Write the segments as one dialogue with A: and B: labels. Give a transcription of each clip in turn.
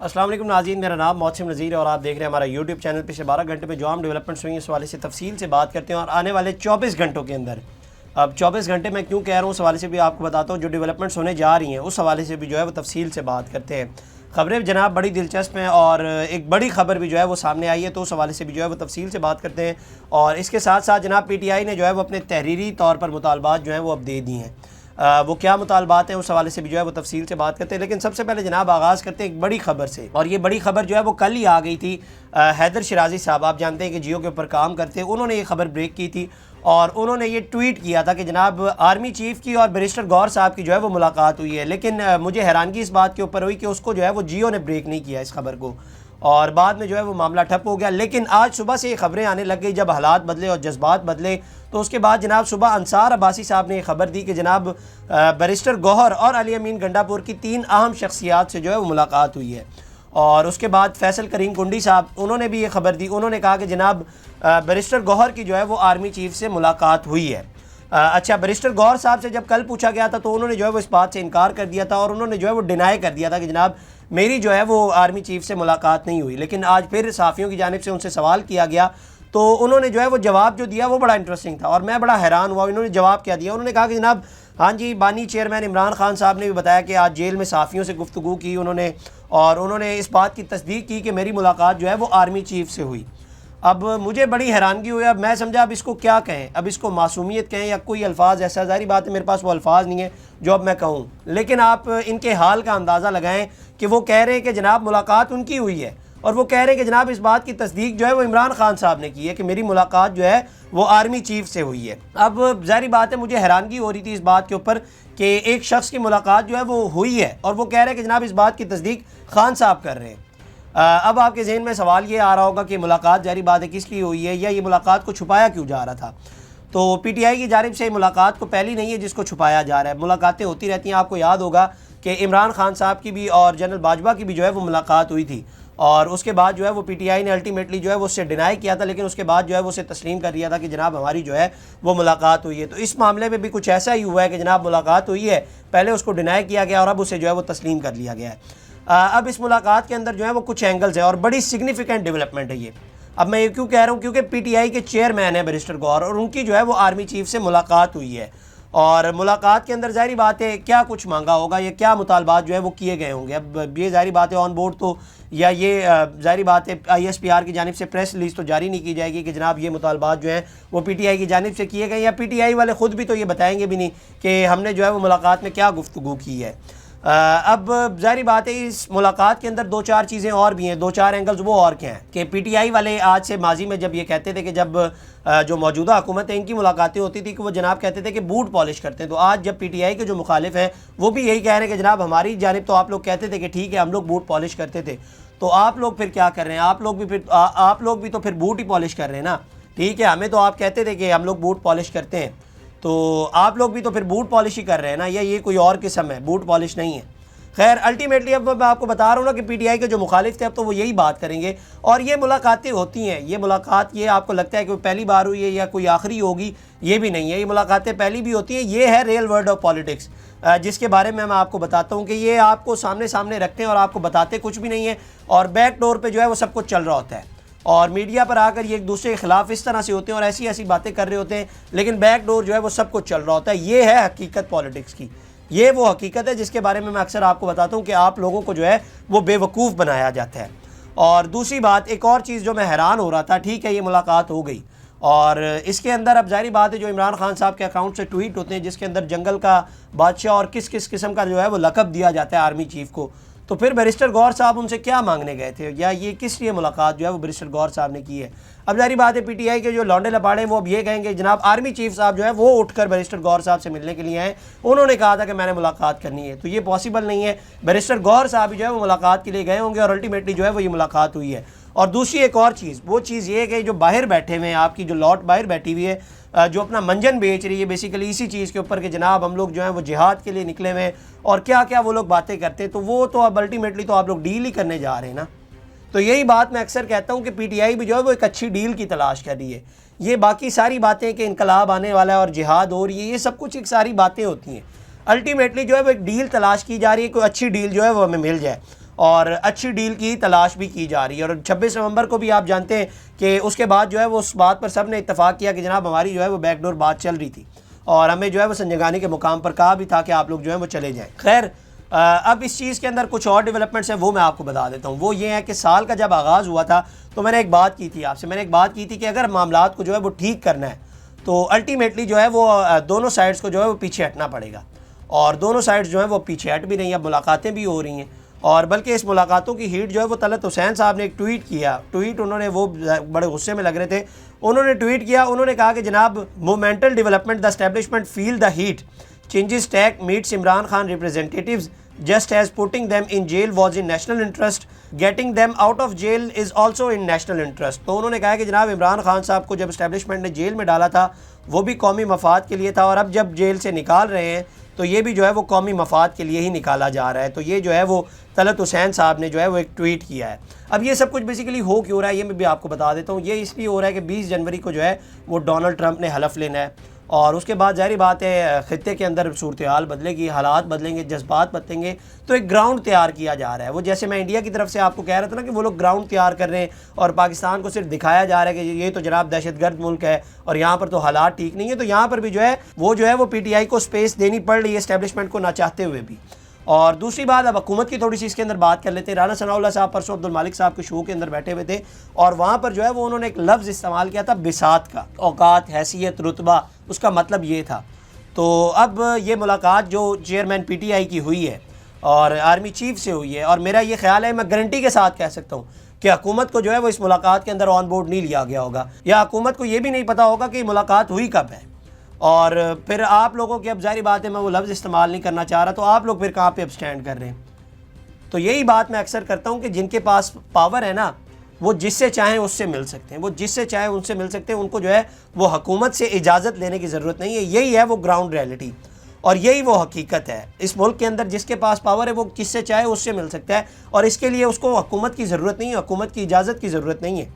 A: السلام علیکم ناظرین، میرا نام محسن نذیر ہے اور آپ دیکھ رہے ہیں ہمارا یوٹیوب چینل۔ پچھلے 12 گھنٹے میں جو ہم ڈیولپمنٹس ہوئی ہیں اس حوالے سے تفصیل سے بات کرتے ہیں، اور آنے والے 24 گھنٹوں کے اندر، اب 24 گھنٹے میں کیوں کہہ رہا ہوں اس حوالے سے بھی آپ کو بتاتا ہوں، جو ڈیولپمنٹس ہونے جا رہی ہیں اس حوالے سے بھی جو ہے وہ تفصیل سے بات کرتے ہیں۔ خبریں جناب بڑی دلچسپ ہیں اور ایک بڑی خبر بھی جو ہے وہ سامنے آئی ہے، تو اس حوالے سے بھی جو ہے وہ تفصیل سے بات کرتے ہیں۔ اور اس کے ساتھ ساتھ جناب پی ٹی آئی نے جو ہے وہ اپنے تحریری طور پر مطالبات جو ہیں وہ اب دے دی ہیں۔ وہ کیا مطالبات ہیں اس حوالے سے بھی جو ہے وہ تفصیل سے بات کرتے ہیں، لیکن سب سے پہلے جناب آغاز کرتے ہیں ایک بڑی خبر سے، اور یہ بڑی خبر جو ہے وہ کل ہی آ گئی تھی۔ حیدر شیرازی صاحب، آپ جانتے ہیں کہ جیو کے اوپر کام کرتے ہیں، انہوں نے یہ خبر بریک کی تھی اور انہوں نے یہ ٹویٹ کیا تھا کہ جناب آرمی چیف کی اور بیرسٹر گور صاحب کی جو ہے وہ ملاقات ہوئی ہے، لیکن مجھے حیرانگی اس بات کے اوپر ہوئی کہ اس کو جو ہے وہ جیو نے بریک نہیں کیا اس خبر کو، اور بعد میں جو ہے وہ معاملہ ٹھپ ہو گیا۔ لیکن آج صبح سے یہ خبریں آنے لگ گئی، جب حالات بدلے اور جذبات بدلے، تو اس کے بعد جناب صبح انصار عباسی صاحب نے یہ خبر دی کہ جناب بیرسٹر گوہر اور علی امین گنڈا پور کی 3 اہم شخصیات سے جو ہے وہ ملاقات ہوئی ہے۔ اور اس کے بعد فیصل کریم کنڈی صاحب، انہوں نے بھی یہ خبر دی، انہوں نے کہا کہ جناب بیرسٹر گوہر کی جو ہے وہ آرمی چیف سے ملاقات ہوئی ہے۔ اچھا، بیرسٹر گوہر صاحب سے جب کل پوچھا گیا تھا تو انہوں نے جو ہے وہ اس بات سے انکار کر دیا تھا، اور انہوں نے جو ہے وہ ڈینائی کر دیا تھا کہ جناب میری جو ہے وہ آرمی چیف سے ملاقات نہیں ہوئی۔ لیکن آج پھر صحافیوں کی جانب سے ان سے سوال کیا گیا تو انہوں نے جو ہے وہ جواب جو دیا وہ بڑا انٹرسٹنگ تھا، اور میں بڑا حیران ہوا۔ انہوں نے جواب کیا دیا، انہوں نے کہا کہ جناب ہاں جی، بانی چیئرمین عمران خان صاحب نے بھی بتایا کہ آج جیل میں صحافیوں سے گفتگو کی انہوں نے اس بات کی تصدیق کی کہ میری ملاقات جو ہے وہ آرمی چیف سے ہوئی۔ اب مجھے بڑی حیرانگی ہوئی، اب میں سمجھا اب اس کو کیا کہیں، اب اس کو معصومیت کہیں یا کوئی الفاظ، ایسا ظاہری بات ہے میرے پاس وہ الفاظ نہیں ہیں جو اب میں کہوں، لیکن آپ ان کے حال کا اندازہ لگائیں کہ وہ کہہ رہے ہیں کہ جناب ملاقات ان کی ہوئی ہے، اور وہ کہہ رہے ہیں کہ جناب اس بات کی تصدیق جو ہے وہ عمران خان صاحب نے کی ہے کہ میری ملاقات جو ہے وہ آرمی چیف سے ہوئی ہے۔ اب ظاہری بات ہے مجھے حیرانگی ہو رہی تھی اس بات کے اوپر کہ ایک شخص کی ملاقات جو ہے وہ ہوئی ہے اور وہ کہہ رہے ہیں کہ جناب اس بات کی تصدیق خان صاحب کر رہے ہیں۔ اب آپ کے ذہن میں سوال یہ آ رہا ہوگا کہ ملاقات ظاہری بات ہے کس لیے ہوئی ہے، یا یہ ملاقات کو چھپایا کیوں جا رہا تھا؟ تو پی ٹی آئی کی جانب سے ملاقات کو پہلی نہیں ہے جس کو چھپایا جا رہا ہے، ملاقاتیں ہوتی رہتی ہیں۔ آپ کو یاد ہوگا کہ عمران خان صاحب کی بھی اور جنرل باجوہ کی بھی جو ہے وہ ملاقات ہوئی تھی، اور اس کے بعد جو ہے وہ پی ٹی آئی نے الٹیمیٹلی جو ہے وہ اس سے ڈینائی کیا تھا، لیکن اس کے بعد جو ہے وہ اسے تسلیم کر دیا تھا کہ جناب ہماری جو ہے وہ ملاقات ہوئی ہے۔ تو اس معاملے میں بھی کچھ ایسا ہی ہوا ہے کہ جناب ملاقات ہوئی ہے، پہلے اس کو ڈینائی کیا گیا اور اب اسے جو ہے وہ تسلیم کر لیا گیا ہے۔ اب اس ملاقات کے اندر جو ہے وہ کچھ اینگلز ہیں اور بڑی سگنیفیکنٹ ڈیولپمنٹ ہے یہ۔ اب میں یہ کیوں کہہ رہا ہوں، کیونکہ پی ٹی آئی کے چیئرمین ہیں بیرسٹر گوہر، اور ان کی جو ہے وہ آرمی چیف سے ملاقات ہوئی ہے، اور ملاقات کے اندر ظاہری بات ہے کیا کچھ مانگا ہوگا یا کیا مطالبات جو ہے وہ کیے گئے ہوں گے۔ اب یہ ظاہری بات ہے آن بورڈ تو، یا یہ ظاہری بات ہے آئی ایس پی آر کی جانب سے پریس ریلیز تو جاری نہیں کی جائے گی کہ جناب یہ مطالبات جو ہیں وہ پی ٹی آئی کی جانب سے کیے گئے، یا پی ٹی آئی والے خود بھی تو یہ بتائیں گے بھی نہیں کہ ہم نے جو ہے وہ ملاقات میں کیا گفتگو کی ہے۔ اب ظاہری بات ہے اس ملاقات کے اندر 2-4 چیزیں اور بھی ہیں، 2-4 اینگلز وہ اور کیا ہیں کہ پی ٹی آئی والے آج سے ماضی میں جب یہ کہتے تھے کہ جب جو موجودہ حکومت ہے ان کی ملاقاتیں ہوتی تھی کہ وہ جناب کہتے تھے کہ بوٹ پالش کرتے ہیں، تو آج جب پی ٹی آئی کے جو مخالف ہیں وہ بھی یہی کہہ رہے ہیں کہ جناب ہماری جانب تو آپ لوگ کہتے تھے کہ ٹھیک ہے ہم لوگ بوٹ پالش کرتے تھے، تو آپ لوگ پھر کیا کر رہے ہیں؟ آپ لوگ بھی تو پھر بوٹ ہی پالش کر رہے ہیں نا، ٹھیک ہے ہمیں تو آپ کہتے تھے کہ ہم لوگ بوٹ پالش کرتے ہیں، تو آپ لوگ بھی تو پھر بوٹ پالش ہی کر رہے ہیں نا، یا یہ کوئی اور قسم ہے، بوٹ پالش نہیں ہے۔ خیر الٹیمیٹلی اب میں آپ کو بتا رہا ہوں نا کہ پی ٹی آئی کے جو مخالف تھے اب تو وہ یہی بات کریں گے، اور یہ ملاقاتیں ہوتی ہیں، یہ ملاقات یہ آپ کو لگتا ہے کہ پہلی بار ہوئی ہے یا کوئی آخری ہوگی، یہ بھی نہیں ہے، یہ ملاقاتیں پہلی بھی ہوتی ہیں۔ یہ ہے ریئل ورلڈ آف پالیٹکس، جس کے بارے میں آپ کو بتاتا ہوں کہ یہ آپ کو سامنے رکھتے ہیں اور آپ کو بتاتے کچھ بھی نہیں ہے، اور بیک ڈور پہ جو ہے وہ سب کچھ چل رہا ہوتا ہے، اور میڈیا پر آ کر یہ ایک دوسرے کے خلاف اس طرح سے ہوتے ہیں اور ایسی باتیں کر رہے ہوتے ہیں، لیکن بیک ڈور جو ہے وہ سب کچھ چل رہا ہوتا ہے۔ یہ ہے حقیقت پالیٹکس کی، یہ وہ حقیقت ہے جس کے بارے میں اکثر آپ کو بتاتا ہوں کہ آپ لوگوں کو جو ہے وہ بے وقوف بنایا جاتا ہے۔ اور دوسری بات، ایک اور چیز جو میں حیران ہو رہا تھا، ٹھیک ہے یہ ملاقات ہو گئی، اور اس کے اندر اب ظاہری بات ہے جو عمران خان صاحب کے اکاؤنٹ سے ٹویٹ ہوتے ہیں جس کے اندر جنگل کا بادشاہ اور کس قسم کا جو ہے وہ لقب دیا جاتا ہے آرمی چیف کو، تو پھر بیرسٹر گوہر صاحب ان سے کیا مانگنے گئے تھے، یا یہ کس لیے ملاقات جو ہے وہ بیرسٹر گوہر صاحب نے کی ہے؟ اب ظاہری بات ہے پی ٹی آئی کے جو لونڈے لپاڑے ہیں وہ اب یہ کہیں گے جناب آرمی چیف صاحب جو ہے وہ اٹھ کر بیرسٹر گوہر صاحب سے ملنے کے لیے آئے، انہوں نے کہا تھا کہ میں نے ملاقات کرنی ہے، تو یہ پاسبل نہیں ہے۔ بیرسٹر گوہر صاحب جو ہے وہ ملاقات کے لیے گئے ہوں گے اور الٹیمیٹلی جو ہے وہ یہ ملاقات ہوئی ہے۔ اور دوسری ایک اور چیز، وہ چیز یہ ہے کہ جو باہر بیٹھے ہوئے ہیں، آپ کی جو لاٹ باہر بیٹھی ہوئی ہے جو اپنا منجن بیچ رہی ہے بیسیکلی اسی چیز کے اوپر کہ جناب ہم لوگ جو ہیں وہ جہاد کے لیے نکلے ہوئے ہیں، اور کیا وہ لوگ باتیں کرتے ہیں، تو وہ تو اب الٹیمیٹلی تو آپ لوگ ڈیل ہی کرنے جا رہے ہیں نا۔ تو یہی بات میں اکثر کہتا ہوں کہ پی ٹی آئی بھی جو ہے وہ ایک اچھی ڈیل کی تلاش کر رہی ہے۔ یہ باقی ساری باتیں کہ انقلاب آنے والا ہے اور جہاد ہو رہی ہے، یہ سب کچھ ایک ساری باتیں ہوتی ہیں، الٹیمیٹلی جو ہے وہ ایک ڈیل تلاش کی جا رہی ہے، کوئی اچھی ڈیل جو ہے وہ ہمیں مل جائے۔ اور اچھی ڈیل کی تلاش بھی کی جا رہی ہے. اور 26 نومبر کو بھی آپ جانتے ہیں کہ اس کے بعد جو ہے وہ اس بات پر سب نے اتفاق کیا کہ جناب ہماری جو ہے وہ بیک ڈور بات چل رہی تھی اور ہمیں جو ہے وہ سنجیدگی کے مقام پر کہا بھی تھا کہ آپ لوگ جو ہے وہ چلے جائیں. خیر اب اس چیز کے اندر کچھ اور ڈیولپمنٹس ہیں وہ میں آپ کو بتا دیتا ہوں. وہ یہ ہے کہ سال کا جب آغاز ہوا تھا تو میں نے ایک بات کی تھی آپ سے, میں نے ایک بات کی تھی کہ اگر معاملات کو جو ہے وہ ٹھیک کرنا ہے تو الٹیمیٹلی جو ہے وہ دونوں سائڈز کو جو ہے وہ پیچھے ہٹنا پڑے گا. اور دونوں سائڈز جو ہیں وہ پیچھے ہٹ بھی رہی ہیں, اب ملاقاتیں بھی ہو رہی ہیں. اور بلکہ اس ملاقاتوں کی ہیٹ جو ہے وہ طلعت حسین صاحب نے ایک ٹویٹ کیا. ٹویٹ انہوں نے, وہ بڑے غصے میں لگ رہے تھے, انہوں نے ٹویٹ کیا, انہوں نے کہا کہ جناب monumental development the establishment feel the heat changes take mates Imran Khan representatives just as putting them in jail was in national interest, getting them out of jail is also in national interest. تو انہوں نے کہا کہ جناب عمران خان صاحب کو جب establishment نے جیل میں ڈالا تھا وہ بھی قومی مفاد کے لیے تھا, اور اب جب جیل سے نکال رہے ہیں تو یہ بھی جو ہے وہ قومی مفاد کے لیے ہی نکالا جا رہا ہے. تو یہ جو ہے وہ طلعت حسین صاحب نے جو ہے وہ ایک ٹویٹ کیا ہے. اب یہ سب کچھ بیسیکلی ہو کیوں رہا ہے یہ میں بھی آپ کو بتا دیتا ہوں. یہ اس لیے ہو رہا ہے کہ 20 جنوری کو جو ہے وہ ڈونلڈ ٹرمپ نے حلف لینا ہے, اور اس کے بعد ظاہری بات ہے خطے کے اندر صورتحال بدلے گی, حالات بدلیں گے, جذبات بدلیں گے, تو ایک گراؤنڈ تیار کیا جا رہا ہے. وہ جیسے میں انڈیا کی طرف سے آپ کو کہہ رہا تھا نا کہ وہ لوگ گراؤنڈ تیار کر رہے ہیں اور پاکستان کو صرف دکھایا جا رہا ہے کہ یہ تو جناب دہشت گرد ملک ہے اور یہاں پر تو حالات ٹھیک نہیں ہے. تو یہاں پر بھی جو ہے وہ پی ٹی آئی کو سپیس دینی پڑ رہی ہے اسٹیبلشمنٹ کو نہ چاہتے ہوئے بھی. اور دوسری بات, اب حکومت کی تھوڑی سی اس کے اندر بات کر لیتے ہیں. رانا ثناء اللہ صاحب پرسوں عبد المالک صاحب کے شو کے اندر بیٹھے ہوئے تھے اور وہاں پر جو ہے وہ انہوں نے ایک لفظ استعمال کیا تھا بساط کا, اوقات, حیثیت, رتبہ, اس کا مطلب یہ تھا. تو اب یہ ملاقات جو چیئرمین پی ٹی آئی کی ہوئی ہے اور آرمی چیف سے ہوئی ہے, اور میرا یہ خیال ہے, میں گارنٹی کے ساتھ کہہ سکتا ہوں کہ حکومت کو جو ہے وہ اس ملاقات کے اندر آن بورڈ نہیں لیا گیا ہوگا, یا حکومت کو یہ بھی نہیں پتا ہوگا کہ یہ ملاقات ہوئی کب ہے. اور پھر آپ لوگوں کی, اب ظاہری بات ہے میں وہ لفظ استعمال نہیں کرنا چاہ رہا, تو آپ لوگ پھر کہاں پہ اب اسٹینڈ کر رہے ہیں. تو یہی بات میں اکثر کرتا ہوں کہ جن کے پاس پاور ہے نا وہ جس سے چاہیں اس سے مل سکتے ہیں, وہ جس سے چاہیں ان سے مل سکتے ہیں, ان کو جو ہے وہ حکومت سے اجازت لینے کی ضرورت نہیں ہے. یہی ہے وہ گراؤنڈ ریئلٹی اور یہی وہ حقیقت ہے. اس ملک کے اندر جس کے پاس پاور ہے وہ جس سے چاہے اس سے مل سکتا ہے, اور اس کے لیے اس کو حکومت کی ضرورت نہیں ہے, حکومت کی اجازت کی ضرورت نہیں ہے.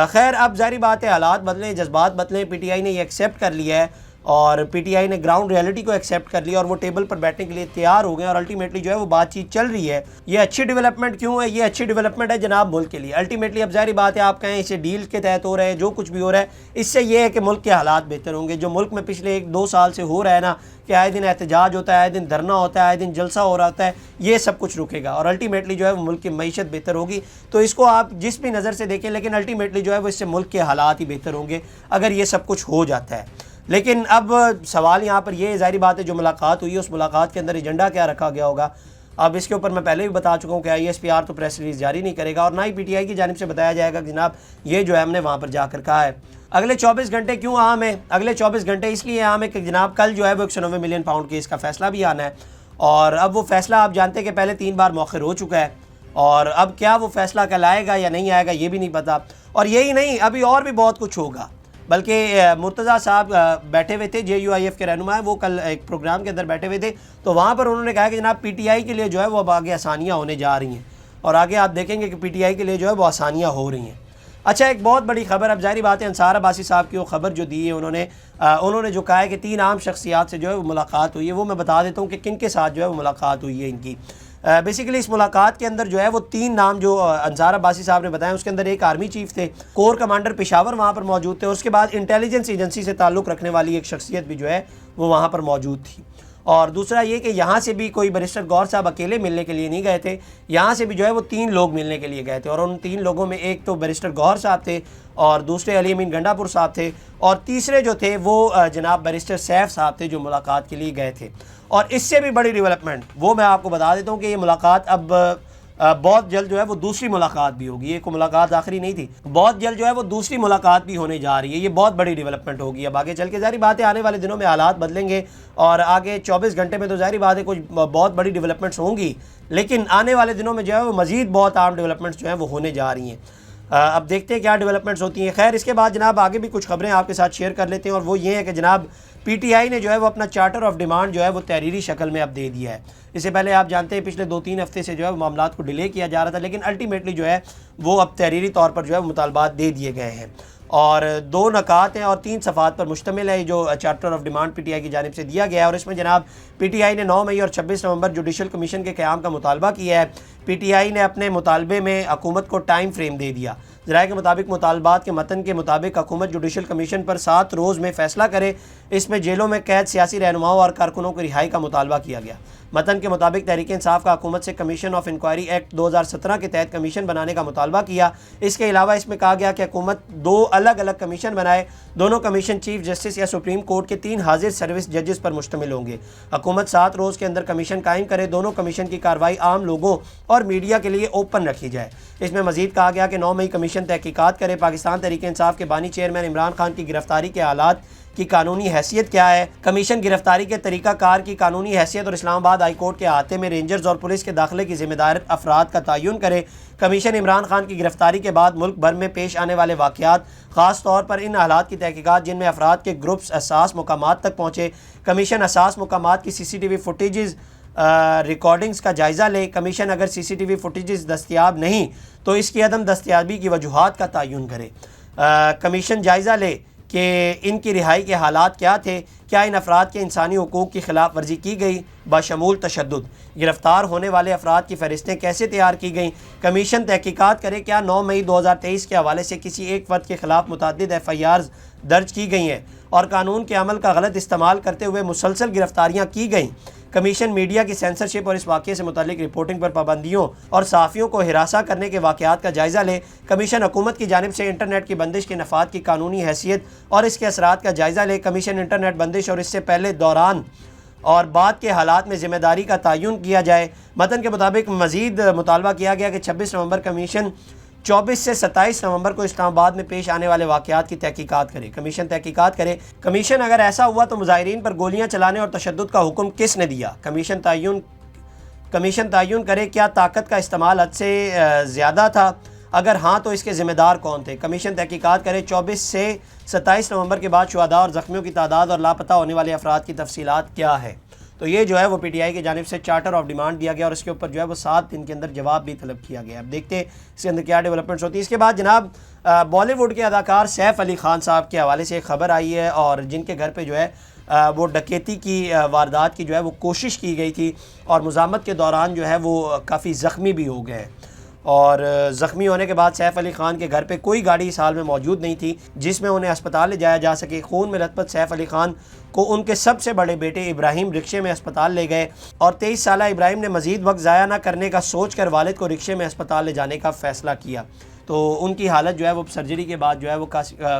A: خیر اب ظاہری بات ہے حالات بدلیں, جذبات بدلیں, پی ٹی آئی نے یہ ایکسیپٹ کر لیا ہے اور پی ٹی آئی نے گراؤنڈ ریئلٹی کو ایکسیپٹ کر لیا اور وہ ٹیبل پر بیٹھنے کے لیے تیار ہو گئے, اور الٹیمیٹلی جو ہے وہ بات چیت چل رہی ہے. یہ اچھی ڈیولپمنٹ کیوں ہے؟ یہ اچھی ڈیولپمنٹ ہے جناب ملک کے لیے. الٹیمیٹلی اب ظاہری بات ہے آپ کہیں اسے ڈیل کے تحت ہو رہا ہے, جو کچھ بھی ہو رہا ہے اس سے یہ ہے کہ ملک کے حالات بہتر ہوں گے. جو ملک میں پچھلے 1-2 سال سے ہو رہا ہے نا کہ آئے دن احتجاج ہوتا ہے, آئے دن دھرنا ہوتا ہے, آئے دن جلسہ ہو رہا ہوتا ہے, یہ سب کچھ رکے گا اور الٹیمیٹلی جو ہے وہ ملک کی معیشت بہتر ہوگی. تو اس کو آپ جس بھی نظر سے دیکھیں, لیکن الٹیمیٹلی جو ہے وہ اس سے ملک کے حالات ہی بہتر ہوں گے اگر یہ سب کچھ ہو جاتا ہے. لیکن اب سوال یہاں پر یہ ظاہری بات ہے جو ملاقات ہوئی ہے اس ملاقات کے اندر ایجنڈا کیا رکھا گیا ہوگا. اب اس کے اوپر میں پہلے بھی بتا چکا ہوں کہ آئی ایس پی آر تو پریس ریلیز جاری نہیں کرے گا, اور نہ ہی پی ٹی آئی کی جانب سے بتایا جائے گا کہ جناب یہ جو ہے ہم نے وہاں پر جا کر کہا ہے. اگلے 24 گھنٹے کیوں اہم ہے؟ اگلے 24 گھنٹے اس لیے اہم ہے کہ جناب کل جو ہے وہ 190 ملین پاؤنڈ کیس کا فیصلہ بھی آنا ہے, اور اب وہ فیصلہ آپ جانتے ہیں کہ پہلے 3 بار مؤخر ہو چکا ہے, اور اب کیا وہ فیصلہ کل آئے گا یا نہیں آئے گا یہ بھی نہیں پتا. اور یہی نہیں, ابھی اور بھی بہت کچھ ہوگا. بلکہ مرتضیٰ صاحب بیٹھے ہوئے تھے, JUIF کے رہنما ہیں, وہ کل ایک پروگرام کے اندر بیٹھے ہوئے تھے, تو وہاں پر انہوں نے کہا کہ جناب پی ٹی آئی کے لیے جو ہے وہ اب آگے آسانیاں ہونے جا رہی ہیں, اور آگے آپ دیکھیں گے کہ پی ٹی آئی کے لیے جو ہے وہ آسانیاں ہو رہی ہیں. اچھا ایک بہت بڑی خبر, اب ظاہری بات ہے انصار عباسی صاحب کی وہ خبر جو دی ہے انہوں نے جو کہا ہے کہ 3 عام شخصیات سے جو ہے وہ ملاقات ہوئی ہے, وہ میں بتا دیتا ہوں کہ کن کے ساتھ جو ہے وہ ملاقات ہوئی ہے ان کی. بیسیکلی اس ملاقات کے اندر جو ہے وہ 3 نام جو انصار عباسی صاحب نے بتائے, اس کے اندر ایک آرمی چیف تھے, کور کمانڈر پشاور وہاں پر موجود تھے, اور اس کے بعد انٹیلیجنس ایجنسی سے تعلق رکھنے والی ایک شخصیت بھی جو ہے وہ وہاں پر موجود تھی. اور دوسرا یہ کہ یہاں سے بھی کوئی بیرسٹر گور صاحب اکیلے ملنے کے لیے نہیں گئے تھے, یہاں سے بھی جو ہے وہ 3 لوگ ملنے کے لیے گئے تھے, اور ان 3 لوگوں میں ایک تو بیرسٹر گور صاحب تھے, اور دوسرے علی امین گنڈا پور صاحب تھے, اور تیسرے جو تھے وہ جناب بیرسٹر سیف صاحب تھے جو ملاقات کے لیے گئے تھے. اور اس سے بھی بڑی ڈیولپمنٹ وہ میں آپ کو بتا دیتا ہوں کہ یہ ملاقات اب بہت جلد جو ہے وہ دوسری ملاقات بھی ہوگی. یہ کوئی ملاقات آخری نہیں تھی, بہت جلد جو ہے وہ دوسری ملاقات بھی ہونے جا رہی ہے. یہ بہت بڑی ڈیولپمنٹ ہوگی اب آگے چل کے. ظاہری بات ہے آنے والے دنوں میں حالات بدلیں گے, اور آگے 24 گھنٹے میں تو ظاہری بات ہے کچھ بہت بڑی ڈیولپمنٹس ہوں گی, لیکن آنے والے دنوں میں جو ہے وہ مزید بہت عام ڈیولپمنٹس جو ہیں وہ ہونے جا رہی ہیں. اب دیکھتے ہیں کیا ڈیولپمنٹس ہوتی ہیں. خیر اس کے بعد جناب آگے بھی کچھ خبریں آپ کے ساتھ شیئر کر لیتے ہیں, اور وہ یہ ہے کہ جناب پی ٹی آئی نے جو ہے وہ اپنا چارٹر آف ڈیمانڈ جو ہے وہ تحریری شکل میں اب دے دیا ہے. اس سے پہلے آپ جانتے ہیں پچھلے 2-3 ہفتے سے جو ہے وہ معاملات کو ڈیلے کیا جا رہا تھا, لیکن الٹیمیٹلی جو ہے وہ اب تحریری طور پر جو ہے مطالبات دے دیے گئے ہیں. اور 2 نکات ہیں اور 3 صفحات پر مشتمل ہے جو charter of demand P T I کی جانب سے دیا گیا ہے، اور اس میں جناب پی ٹی آئی نے 9 مئی اور 26 نومبر جوڈیشل کمیشن کے قیام کا مطالبہ کیا ہے۔ پی ٹی آئی نے اپنے مطالبے میں حکومت کو ٹائم فریم دے دیا۔ ذرائع کے مطابق مطالبات کے متن کے مطابق حکومت جوڈیشل کمیشن پر 7 روز میں فیصلہ کرے۔ اس میں جیلوں میں قید سیاسی رہنماؤں اور کارکنوں کی رہائی کا مطالبہ کیا گیا۔ متن کے مطابق تحریک انصاف کا حکومت سے کمیشن آف انکوائری ایکٹ 2017 کے تحت کمیشن بنانے کا مطالبہ کیا۔ اس کے علاوہ اس میں کہا گیا کہ حکومت 2 الگ الگ کمیشن بنائے۔ دونوں کمیشن چیف جسٹس یا سپریم کورٹ کے 3 حاضر سروس ججز پر مشتمل ہوں گے۔ حکومت 7 روز کے اندر کمیشن قائم کرے۔ دونوں کمیشن کی کارروائی عام لوگوں اور میڈیا کے لیے اوپن رکھی جائے۔ اس میں مزید کہا گیا کہ 9 مئی کمیشن تحقیقات کرے پاکستان تحریک انصاف کے بانی چیئرمین عمران خان کی گرفتاری کے حالات کی قانونی حیثیت کیا ہے۔ کمیشن گرفتاری کے طریقہ کار کی قانونی حیثیت اور اسلام آباد ہائی کورٹ کے احاطے میں رینجرز اور پولیس کے داخلے کی ذمہ دار افراد کا تعین کرے۔ کمیشن عمران خان کی گرفتاری کے بعد ملک بھر میں پیش آنے والے واقعات، خاص طور پر ان حالات کی تحقیقات جن میں افراد کے گروپس حساس مقامات تک پہنچے۔ کمیشن حساس مقامات کی CCTV فوٹیجز ریکارڈنگز کا جائزہ لے۔ کمیشن اگر CCTV فوٹیجز دستیاب نہیں تو اس کی عدم دستیابی کی وجوہات کا تعین کرے۔ کمیشن جائزہ لے کہ ان کی رہائی کے حالات کیا تھے، کیا ان افراد کے انسانی حقوق کی خلاف ورزی کی گئی بشمول تشدد، گرفتار ہونے والے افراد کی فہرستیں کیسے تیار کی گئیں۔ کمیشن تحقیقات کرے کیا 9 مئی 2023 کے حوالے سے کسی ایک فرد کے خلاف متعدد FIRs درج کی گئی ہیں اور قانون کے عمل کا غلط استعمال کرتے ہوئے مسلسل گرفتاریاں کی گئیں۔ کمیشن میڈیا کی سینسرشپ اور اس واقعے سے متعلق رپورٹنگ پر پابندیوں اور صحافیوں کو ہراساں کرنے کے واقعات کا جائزہ لے۔ کمیشن حکومت کی جانب سے انٹرنیٹ کی بندش کے نفاذ کی قانونی حیثیت اور اس کے اثرات کا جائزہ لے۔ کمیشن انٹرنیٹ بندش اور اس سے پہلے، دوران اور بعد کے حالات میں ذمہ داری کا تعین کیا جائے۔ متن کے مطابق مزید مطالبہ کیا گیا کہ 26 نومبر کمیشن 24 سے 27 نومبر کو اسلام آباد میں پیش آنے والے واقعات کی تحقیقات کرے۔ کمیشن تحقیقات کرے کمیشن اگر ایسا ہوا تو مظاہرین پر گولیاں چلانے اور تشدد کا حکم کس نے دیا۔ کمیشن تعین کرے کیا طاقت کا استعمال حد سے زیادہ تھا، اگر ہاں تو اس کے ذمہ دار کون تھے۔ کمیشن تحقیقات کرے 24 سے 27 نومبر کے بعد شہداء اور زخمیوں کی تعداد اور لاپتہ ہونے والے افراد کی تفصیلات کیا ہے۔ تو یہ جو ہے وہ پی ٹی آئی کی جانب سے چارٹر آف ڈیمانڈ دیا گیا اور اس کے اوپر جو ہے وہ 7 دن کے اندر جواب بھی طلب کیا گیا۔ اب دیکھتے ہیں اس کے اندر کیا ڈیولپمنٹس ہوتی ہیں۔ اس کے بعد جناب بالی ووڈ کے اداکار سیف علی خان صاحب کے حوالے سے ایک خبر آئی ہے، اور جن کے گھر پہ جو ہے وہ ڈکیتی کی واردات کی جو ہے وہ کوشش کی گئی تھی، اور مزاحمت کے دوران جو ہے وہ کافی زخمی بھی ہو گئے، اور زخمی ہونے کے بعد سیف علی خان کے گھر پہ کوئی گاڑی اس حال میں موجود نہیں تھی جس میں انہیں اسپتال لے جایا جا سکے۔ خون میں لت پت سیف علی خان کو ان کے سب سے بڑے بیٹے ابراہیم رکشے میں اسپتال لے گئے، اور 23 سالہ ابراہیم نے مزید وقت ضائع نہ کرنے کا سوچ کر والد کو رکشے میں اسپتال لے جانے کا فیصلہ کیا۔ تو ان کی حالت جو ہے وہ سرجری کے بعد جو ہے وہ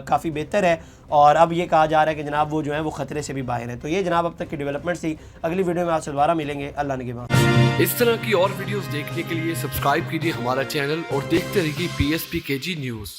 A: کافی بہتر ہے، اور اب یہ کہا جا رہا ہے کہ جناب وہ جو ہے وہ خطرے سے بھی باہر ہے۔ تو یہ جناب اب تک کی ڈیولپمنٹس تھی۔ اگلی ویڈیو میں آپ سے دوبارہ ملیں گے۔ اللہ نگہبان۔
B: اس طرح کی اور ویڈیوز دیکھنے کے لیے سبسکرائب کیجیے ہمارا چینل اور دیکھتے رہیے PSPKG نیوز۔